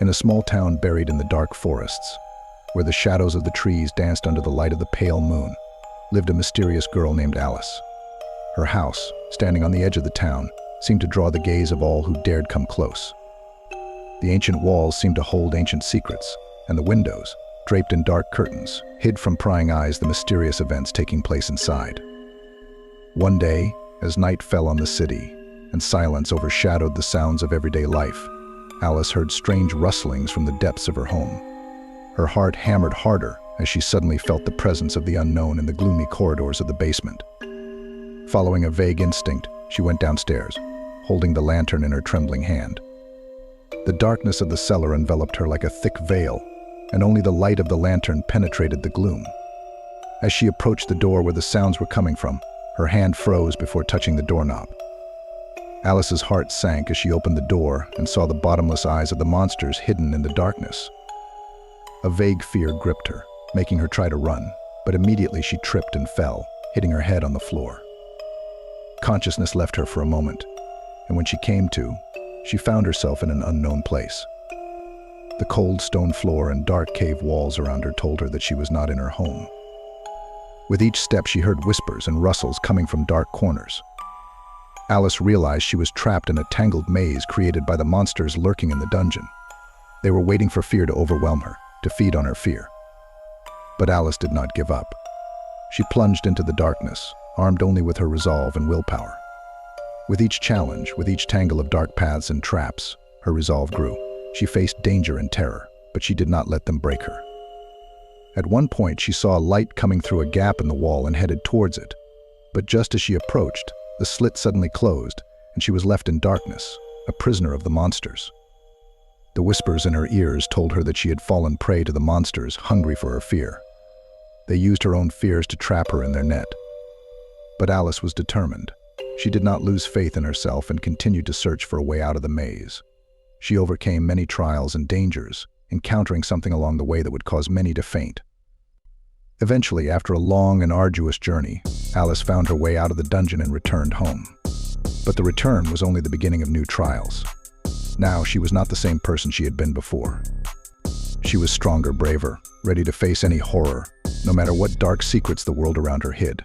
In a small town buried in the dark forests, where the shadows of the trees danced under the light of the pale moon, lived a mysterious girl named Alice. Her house, standing on the edge of the town, seemed to draw the gaze of all who dared come close. The ancient walls seemed to hold ancient secrets, and the windows, draped in dark curtains, hid from prying eyes the mysterious events taking place inside. One day, as night fell on the city, and silence overshadowed the sounds of everyday life, Alice heard strange rustlings from the depths of her home. Her heart hammered harder as she suddenly felt the presence of the unknown in the gloomy corridors of the basement. Following a vague instinct, she went downstairs, holding the lantern in her trembling hand. The darkness of the cellar enveloped her like a thick veil, and only the light of the lantern penetrated the gloom. As she approached the door where the sounds were coming from, her hand froze before touching the doorknob. Alice's heart sank as she opened the door and saw the bottomless eyes of the monsters hidden in the darkness. A vague fear gripped her, making her try to run, but immediately she tripped and fell, hitting her head on the floor. Consciousness left her for a moment, and when she came to, she found herself in an unknown place. The cold stone floor and dark cave walls around her told her that she was not in her home. With each step, she heard whispers and rustles coming from dark corners. Alice realized she was trapped in a tangled maze created by the monsters lurking in the dungeon. They were waiting for fear to overwhelm her, to feed on her fear. But Alice did not give up. She plunged into the darkness, armed only with her resolve and willpower. With each challenge, with each tangle of dark paths and traps, her resolve grew. She faced danger and terror, but she did not let them break her. At one point, she saw a light coming through a gap in the wall and headed towards it. But just as she approached, the slit suddenly closed, and she was left in darkness, a prisoner of the monsters. The whispers in her ears told her that she had fallen prey to the monsters, hungry for her fear. They used her own fears to trap her in their net. But Alice was determined. She did not lose faith in herself and continued to search for a way out of the maze. She overcame many trials and dangers, encountering something along the way that would cause many to faint. Eventually, after a long and arduous journey, Alice found her way out of the dungeon and returned home. But the return was only the beginning of new trials. Now she was not the same person she had been before. She was stronger, braver, ready to face any horror, no matter what dark secrets the world around her hid.